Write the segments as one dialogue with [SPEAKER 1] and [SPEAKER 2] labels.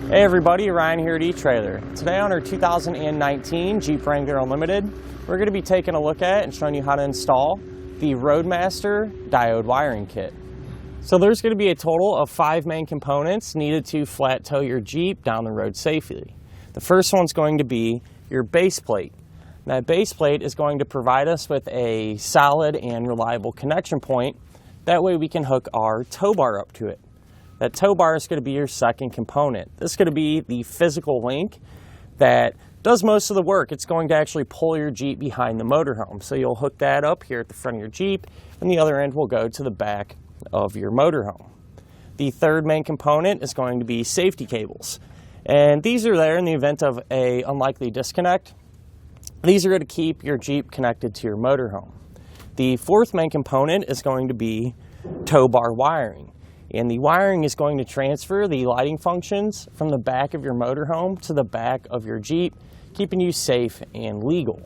[SPEAKER 1] Hey everybody, Ryan here at eTrailer. Today on our 2019 Jeep Wrangler Unlimited, we're going to be taking a look at and showing you how to install the Roadmaster diode wiring kit. So there's going to be a total of 5 main components needed to flat tow your Jeep down the road safely. The first one's going to be your base plate. That base plate is going to provide us with a solid and reliable connection point. That way we can hook our tow bar up to it. That tow bar is going to be your second component. This is going to be the physical link that does most of the work. It's going to actually pull your Jeep behind the motorhome. So you'll hook that up here at the front of your Jeep, and the other end will go to the back of your motorhome. The third main component is going to be safety cables. And these are there in the event of an unlikely disconnect. These are going to keep your Jeep connected to your motorhome. The fourth main component is going to be tow bar wiring. And the wiring is going to transfer the lighting functions from the back of your motorhome to the back of your Jeep, keeping you safe and legal.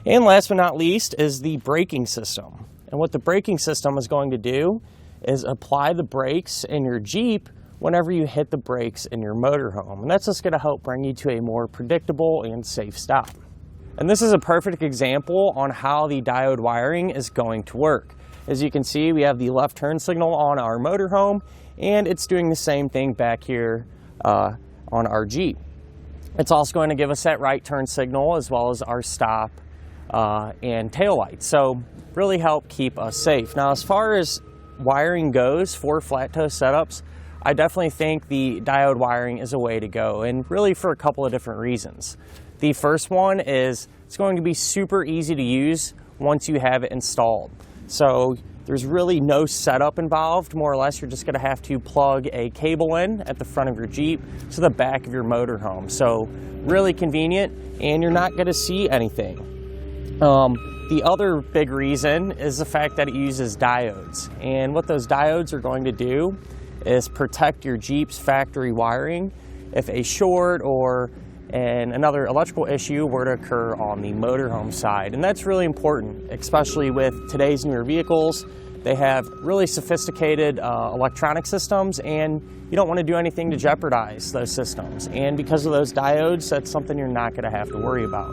[SPEAKER 1] And last but not least is the braking system. And what the braking system is going to do is apply the brakes in your Jeep whenever you hit the brakes in your motorhome. And that's just going to help bring you to a more predictable and safe stop. And this is a perfect example on how the diode wiring is going to work. As you can see, we have the left turn signal on our motorhome, and it's doing the same thing back here on our Jeep. It's also going to give us that right turn signal as well as our stop and tail lights. So really help keep us safe. Now, as far as wiring goes for flat tow setups, I definitely think the diode wiring is a way to go, and really for a couple of different reasons. The first one is it's going to be super easy to use once you have it installed. So there's really no setup involved. More or less, you're just going to have to plug a cable in at the front of your Jeep to the back of your motorhome. So really convenient, and you're not going to see anything. The other big reason is the fact that it uses diodes. And what those diodes are going to do is protect your Jeep's factory wiring if a short or another electrical issue were to occur on the motorhome side. And that's really important, especially with today's newer vehicles. They have really sophisticated electronic systems, and you don't want to do anything to jeopardize those systems. And because of those diodes, that's something you're not going to have to worry about.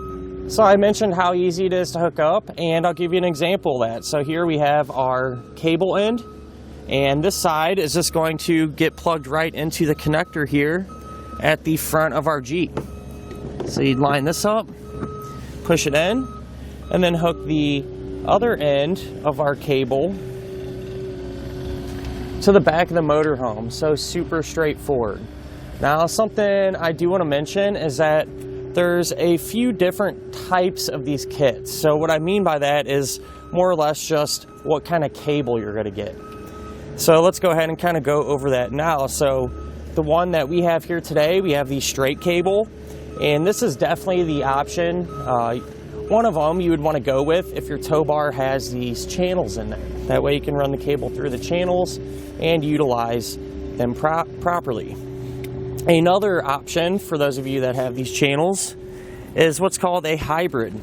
[SPEAKER 1] So I mentioned how easy it is to hook up, and I'll give you an example of that. So here we have our cable end, and this side is just going to get plugged right into the connector here at the front of our Jeep. So you'd line this up, push it in, and then hook the other end of our cable to the back of the motorhome. So super straightforward. Now, something I do want to mention is that there's a few different types of these kits. So what I mean by that is more or less just what kind of cable you're going to get. So let's go ahead and kind of go over that now. So the one that we have here today, we have the straight cable. And this is definitely the option. One of them you would want to go with if your tow bar has these channels in there. That way you can run the cable through the channels and utilize them properly. Another option for those of you that have these channels is what's called a hybrid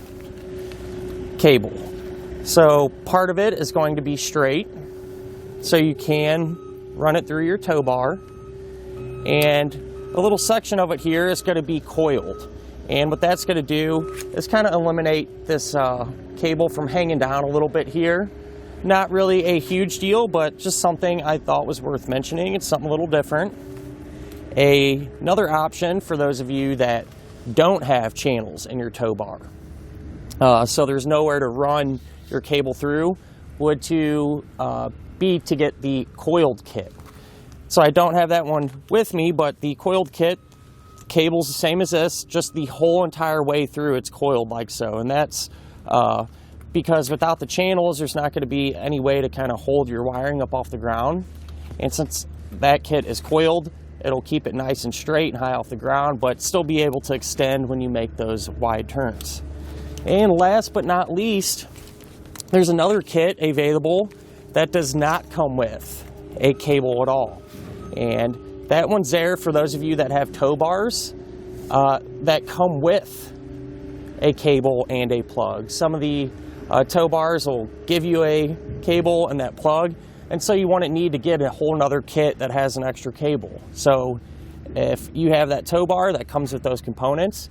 [SPEAKER 1] cable. So part of it is going to be straight, so you can run it through your tow bar, and a little section of it here is going to be coiled. And what that's going to do is kind of eliminate this cable from hanging down a little bit here. Not really a huge deal, but just something I thought was worth mentioning. It's something a little different. Another option for those of you that don't have channels in your tow bar, so there's nowhere to run your cable through, would be to get the coiled kit. So I don't have that one with me, but the coiled kit, cable's the same as this, just the whole entire way through it's coiled like so. And that's because without the channels, there's not going to be any way to kind of hold your wiring up off the ground. And since that kit is coiled, it'll keep it nice and straight and high off the ground, but still be able to extend when you make those wide turns. And last but not least, there's another kit available that does not come with a cable at all. And that one's there for those of you that have tow bars that come with a cable and a plug. Some of the tow bars will give you a cable and that plug, and so you wouldn't need to get a whole nother kit that has an extra cable. So if you have that tow bar that comes with those components,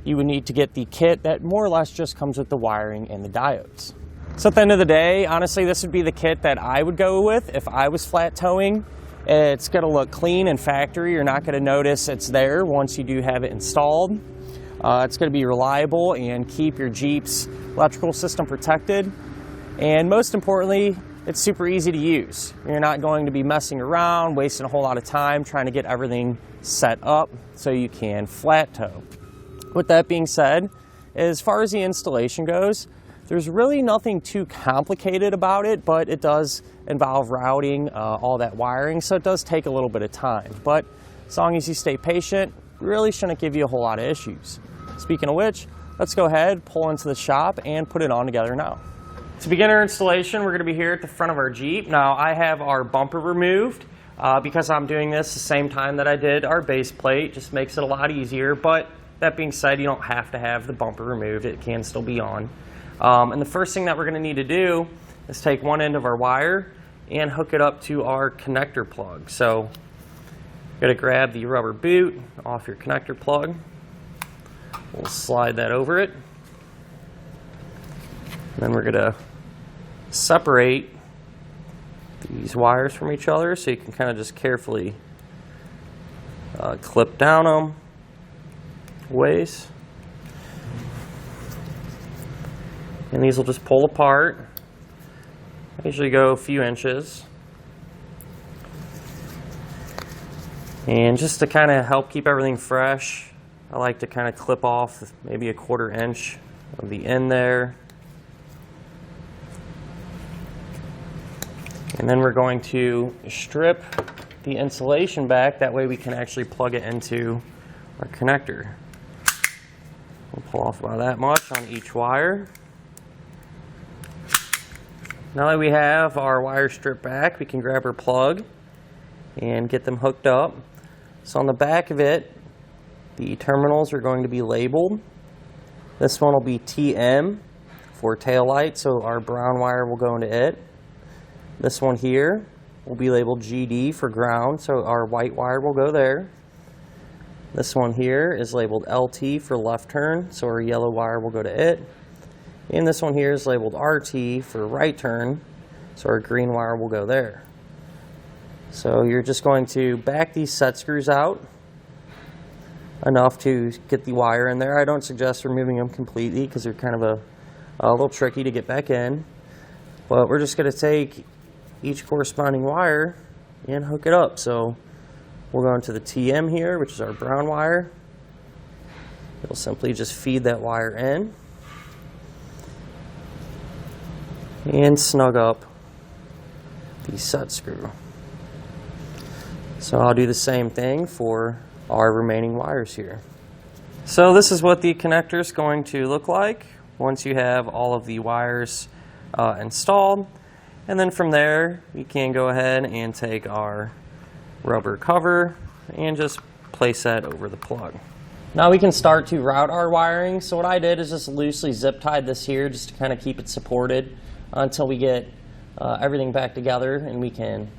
[SPEAKER 1] you would need to get the kit that more or less just comes with the wiring and the diodes. So at the end of the day, honestly, this would be the kit that I would go with if I was flat towing. It's going to look clean and factory. You're not going to notice it's there once you do have it installed. It's going to be reliable and keep your Jeep's electrical system protected. And most importantly, it's super easy to use. You're not going to be messing around, wasting a whole lot of time trying to get everything set up so you can flat tow. With that being said, as far as the installation goes, there's really nothing too complicated about it, but it does involve routing all that wiring, so it does take a little bit of time. But as long as you stay patient, it really shouldn't give you a whole lot of issues. Speaking of which, let's go ahead, pull into the shop, and put it on together now. To begin our installation, we're going to be here at the front of our Jeep. Now, I have our bumper removed because I'm doing this the same time that I did our base plate. Just makes it a lot easier, but that being said, you don't have to have the bumper removed. It can still be on. And the first thing that we're going to need to do is take one end of our wire and hook it up to our connector plug. So you're going to grab the rubber boot off your connector plug. We'll slide that over it. And then we're going to separate these wires from each other so you can kind of just carefully clip down them ways. And these will just pull apart. I usually go a few inches. And just to kind of help keep everything fresh, I like to kind of clip off maybe a 1/4 inch of the end there. And then we're going to strip the insulation back. That way we can actually plug it into our connector. We'll pull off about that much on each wire. Now that we have our wire stripped back, we can grab our plug and get them hooked up. So on the back of it, the terminals are going to be labeled. This one will be TM for tail light, so our brown wire will go into it. This one here will be labeled GD for ground, so our white wire will go there. This one here is labeled LT for left turn, so our yellow wire will go to it. And this one here is labeled RT for right turn, so our green wire will go there. So you're just going to back these set screws out enough to get the wire in there. I don't suggest removing them completely because they're kind of a little tricky to get back in. But we're just going to take each corresponding wire and hook it up. So we'll go into the TM here, which is our brown wire. It'll simply just feed that wire in and snug up the set screw. So I'll do the same thing for our remaining wires here. So this is what the connector is going to look like once you have all of the wires installed. And then from there, you can go ahead and take our rubber cover and just place that over the plug. Now we can start to route our wiring. So what I did is just loosely zip tied this here just to kind of keep it supported until we get everything back together and we can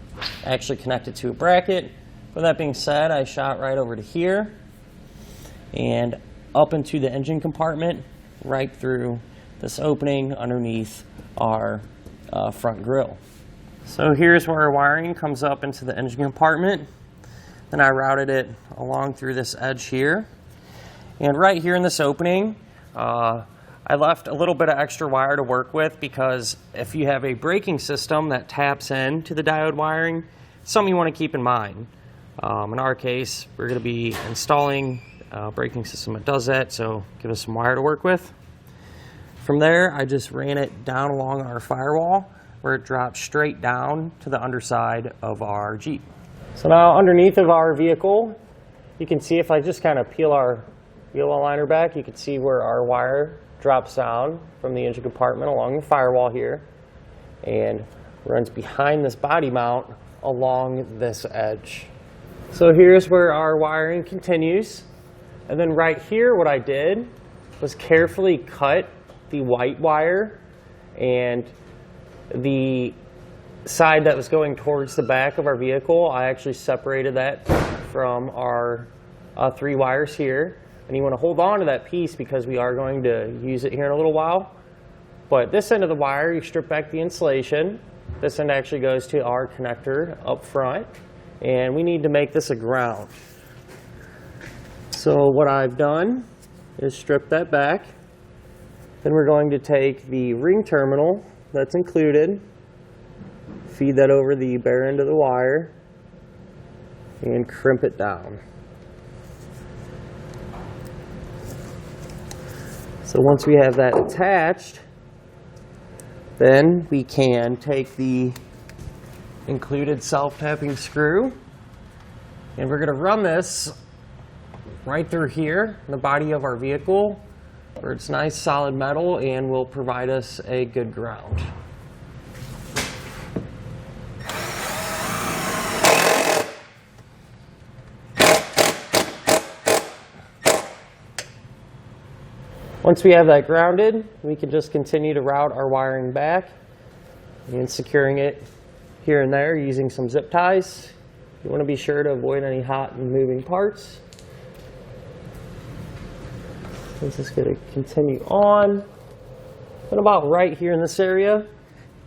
[SPEAKER 1] actually connect it to a bracket. With that being said, I shot right over to here and up into the engine compartment, right through this opening underneath our front grille. So here's where our wiring comes up into the engine compartment. Then I routed it along through this edge here. And right here in this opening, I left a little bit of extra wire to work with because if you have a braking system that taps into the diode wiring, it's something you want to keep in mind. In our case, we're going to be installing a braking system that does that, so give us some wire to work with. From there, I just ran it down along our firewall where it drops straight down to the underside of our Jeep. So now underneath of our vehicle, you can see if I just kind of peel our wheel aligner back, you can see where our wire drops down from the engine compartment along the firewall here and runs behind this body mount along this edge. So here's where our wiring continues. And then right here, what I did was carefully cut the white wire, and the side that was going towards the back of our vehicle, I actually separated that from our 3 wires here. And you want to hold on to that piece because we are going to use it here in a little while. But this end of the wire, you strip back the insulation. This end actually goes to our connector up front. And we need to make this a ground. So what I've done is strip that back. Then we're going to take the ring terminal that's included, feed that over the bare end of the wire, and crimp it down. So once we have that attached, then we can take the included self-tapping screw, and we're going to run this right through here in the body of our vehicle, where it's nice solid metal and will provide us a good ground. Once we have that grounded, we can just continue to route our wiring back and securing it here and there using some zip ties. You want to be sure to avoid any hot and moving parts. This is going to continue on. And about right here in this area,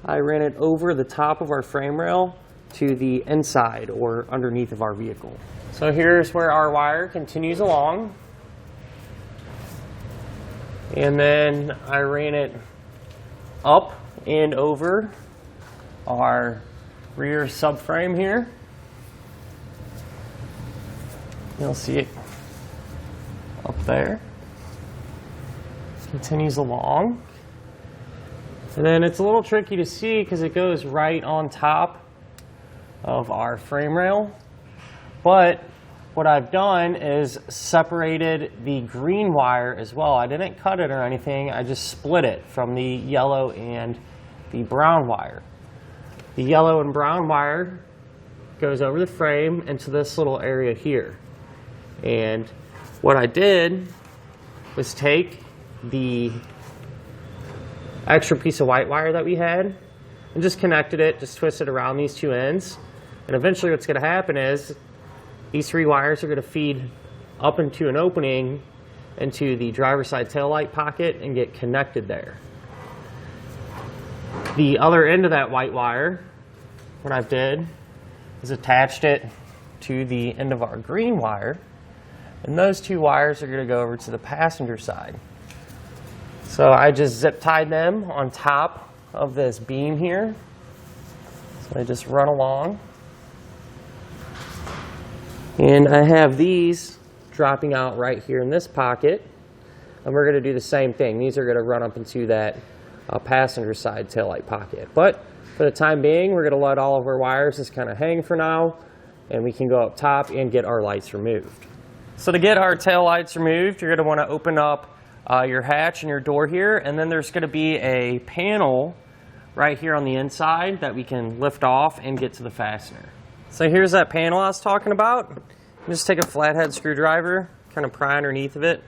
[SPEAKER 1] I ran it over the top of our frame rail to the inside or underneath of our vehicle. So here's where our wire continues along. And then I ran it up and over our rear subframe here. You'll see it up there. Continues along. And then it's a little tricky to see because it goes right on top of our frame rail. But what I've done is separated the green wire as well. I didn't cut it or anything, I just split it from the yellow and the brown wire. The yellow and brown wire goes over the frame into this little area here. And what I did was take the extra piece of white wire that we had and just connected it, just twisted around these 2 ends. And eventually what's going to happen is these 3 wires are going to feed up into an opening into the driver's side taillight pocket and get connected there. The other end of that white wire, what I've did is attached it to the end of our green wire, and those 2 wires are going to go over to the passenger side. So I just zip tied them on top of this beam here. So I just run along. And I have these dropping out right here in this pocket. And we're going to do the same thing. These are going to run up into that passenger side taillight pocket. But for the time being, we're going to let all of our wires just kind of hang for now. And we can go up top and get our lights removed. So to get our tail lights removed, you're going to want to open up your hatch and your door here. And then there's going to be a panel right here on the inside that we can lift off and get to the fastener. So here's that panel I was talking about. Just take a flathead screwdriver, kind of pry underneath of it,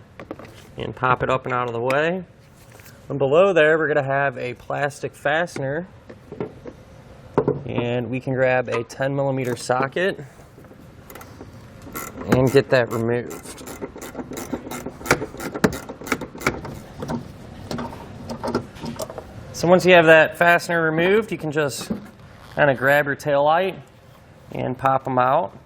[SPEAKER 1] and pop it up and out of the way. And below there, we're going to have a plastic fastener. And we can grab a 10mm socket and get that removed. So once you have that fastener removed, you can just kind of grab your tail light and pop them out.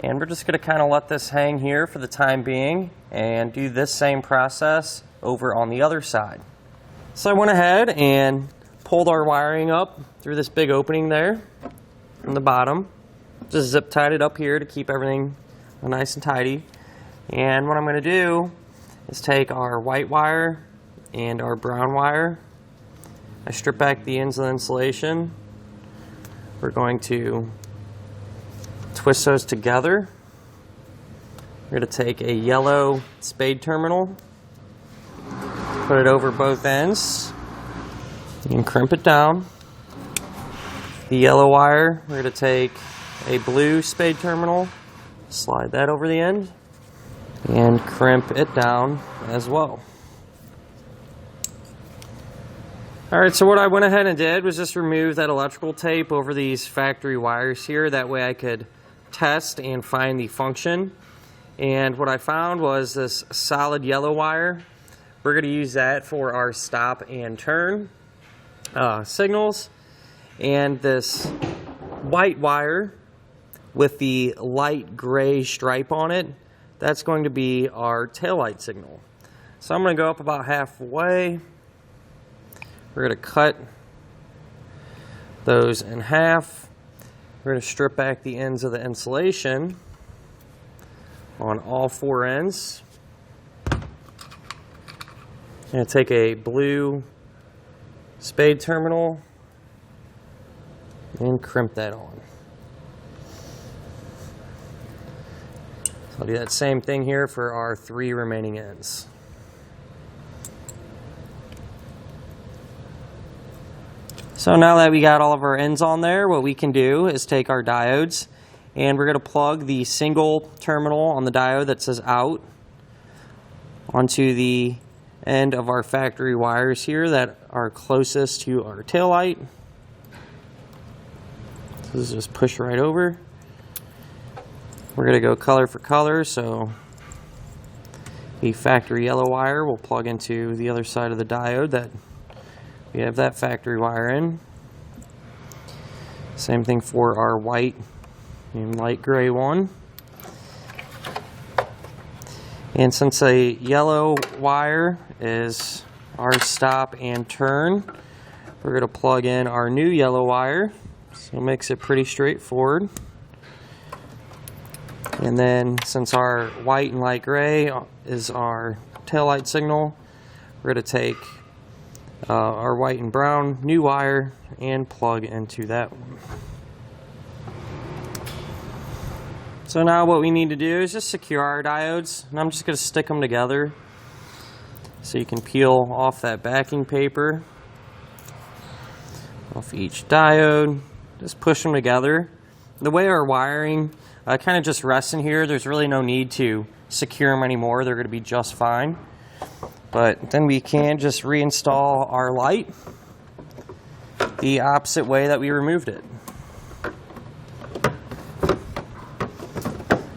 [SPEAKER 1] And we're just going to kind of let this hang here for the time being and do this same process over on the other side. So I went ahead and pulled our wiring up through this big opening there from the bottom. Just zip tied it up here to keep everything nice and tidy. And what I'm going to do is take our white wire and our brown wire. I strip back the ends of the insulation. We're going to twist those together. We're going to take a yellow spade terminal, put it over both ends, and crimp it down. The yellow wire, we're going to take a blue spade terminal, slide that over the end, and crimp it down as well. Alright, so what I went ahead and did was just remove that electrical tape over these factory wires here. That way I could test and find the function. And what I found was this solid yellow wire. We're going to use that for our stop and turn signals. And this white wire with the light gray stripe on it, that's going to be our taillight signal. So I'm going to go up about halfway. We're going to cut those in half. We're going to strip back the ends of the insulation on all four ends. I'm going to take a blue spade terminal and crimp that on. So I'll do that same thing here for our 3 remaining ends. So now that we got all of our ends on there, what we can do is take our diodes and we're going to plug the single terminal on the diode that says out onto the end of our factory wires here that are closest to our taillight. So this is just push right over. We're going to go color for color, so the factory yellow wire will plug into the other side of the diode that we have that factory wire in. Same thing for our white and light gray one. And since a yellow wire is our stop and turn, we're going to plug in our new yellow wire. So it makes it pretty straightforward. And then since our white and light gray is our taillight signal, we're going to take our white and brown new wire and plug into that one. So now what we need to do is just secure our diodes, and I'm just going to stick them together so you can peel off that backing paper off each diode. Just push them together. The way our wiring kind of just rests in here, there's really no need to secure them anymore. They're going to be just fine. But then we can just reinstall our light the opposite way that we removed it.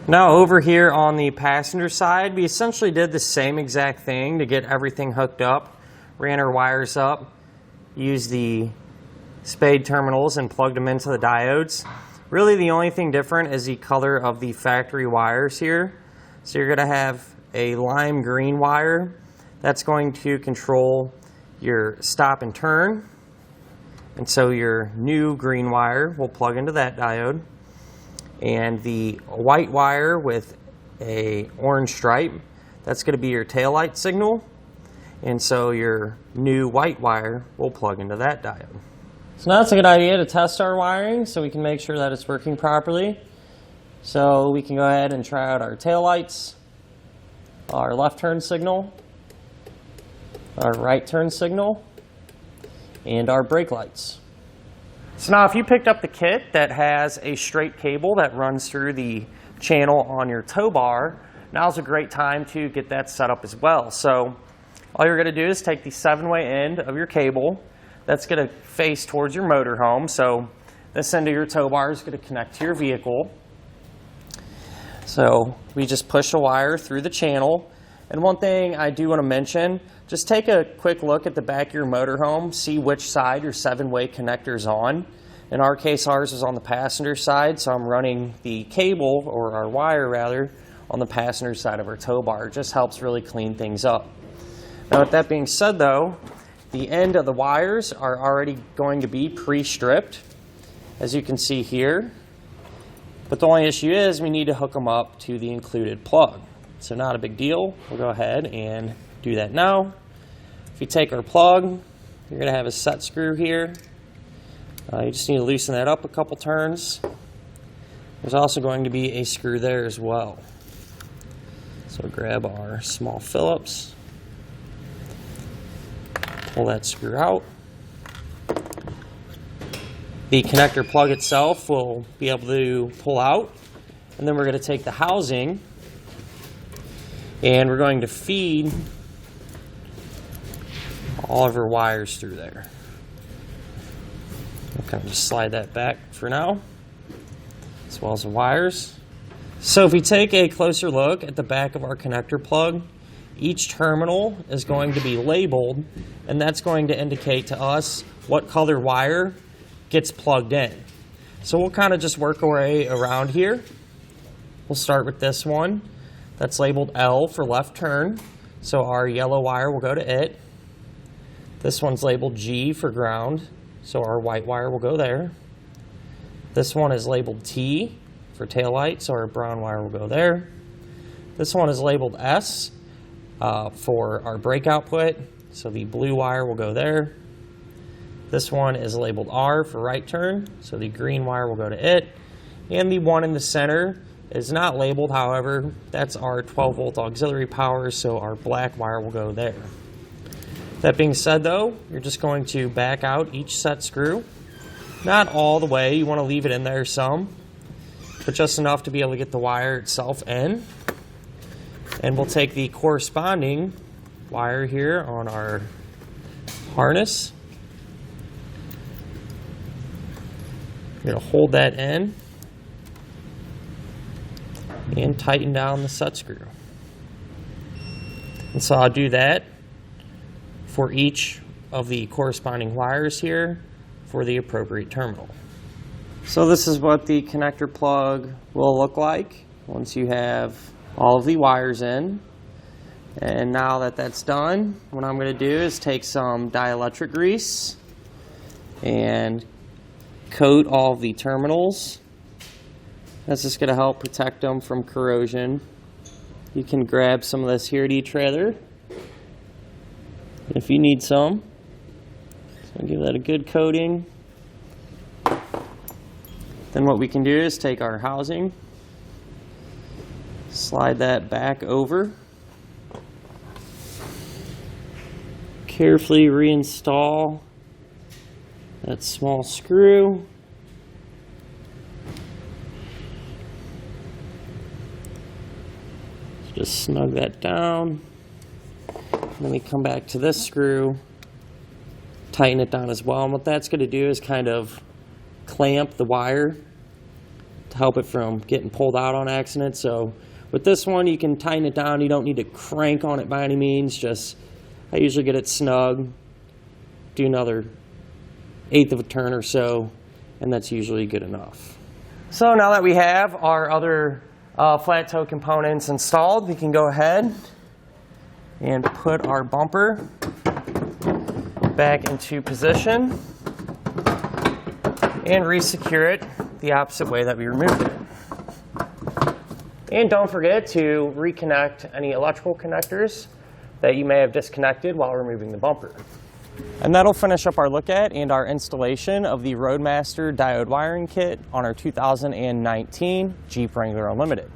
[SPEAKER 1] Now over here on the passenger side, we essentially did the same exact thing to get everything hooked up. Ran our wires up, used the spade terminals and plugged them into the diodes. Really the only thing different is the color of the factory wires here. So you're going to have a lime green wire that's going to control your stop and turn. And so your new green wire will plug into that diode. And the white wire with a orange stripe, that's going to be your taillight signal. And so your new white wire will plug into that diode. So now it's a good idea to test our wiring so we can make sure that it's working properly. So we can go ahead and try out our taillights, our left turn signal, our right turn signal, and our brake lights. So now if you picked up the kit that has a straight cable that runs through the channel on your tow bar, now's a great time to get that set up as well. So all you're going to do is take the 7-way end of your cable that's going to face towards your motorhome. So this end of your tow bar is going to connect to your vehicle. So we just push a wire through the channel. And one thing I do want to mention, just take a quick look at the back of your motorhome, see which side your 7-way connector is on. In our case, ours is on the passenger side, so I'm running the cable, or our wire rather, on the passenger side of our tow bar. It just helps really clean things up. Now with that being said though, the end of the wires are already going to be pre-stripped, as you can see here. But the only issue is we need to hook them up to the included plug. So not a big deal. We'll go ahead and do that now. If you take our plug, you're going to have a set screw here. You just need to loosen that up a couple turns. There's also going to be a screw there as well. So grab our small Phillips, pull that screw out. The connector plug itself will be able to pull out, and then we're going to take the housing and we're going to feed all of our wires through there. We'll kind of just slide that back for now. as well as the wires. So if we take a closer look at the back of our connector plug, each terminal is going to be labeled, and that's going to indicate to us what color wire gets plugged in. So we'll kind of just work our way around here. We'll start with this one that's labeled L for left turn, so our yellow wire will go to it. This one's labeled G for ground, so our white wire will go there. This one is labeled T for taillight, so our brown wire will go there. This one is labeled S for our brake output, so the blue wire will go there. This one is labeled R for right turn, so the green wire will go to it. And the one in the center is not labeled, however, that's our 12-volt auxiliary power, so our black wire will go there. That being said though, you're just going to back out each set screw. Not all the way, you want to leave it in there some, but just enough to be able to get the wire itself in. And we'll take the corresponding wire here on our harness. We're going to hold that in and tighten down the set screw. And so I'll do that for each of the corresponding wires here for the appropriate terminal. So this is what the connector plug will look like once you have all of the wires in. And now that that's done, what I'm going to do is take some dielectric grease and coat all of the terminals. That's just going to help protect them from corrosion. You can grab some of this here at etrailer if you need some. So give that a good coating. Then what we can do is take our housing, slide that back over, carefully reinstall that small screw. Just snug that down. Then we come back to this screw, tighten it down as well. And what that's going to do is kind of clamp the wire to help it from getting pulled out on accident. So with this one, you can tighten it down. You don't need to crank on it by any means. Just, I usually get it snug, do another 1/8 of a turn or so, and that's usually good enough. So now that we have our other flat toe components installed, we can go ahead and put our bumper back into position and re-secure it the opposite way that we removed it. And don't forget to reconnect any electrical connectors that you may have disconnected while removing the bumper. And that'll finish up our look at and our installation of the Roadmaster diode wiring kit on our 2019 Jeep Wrangler Unlimited.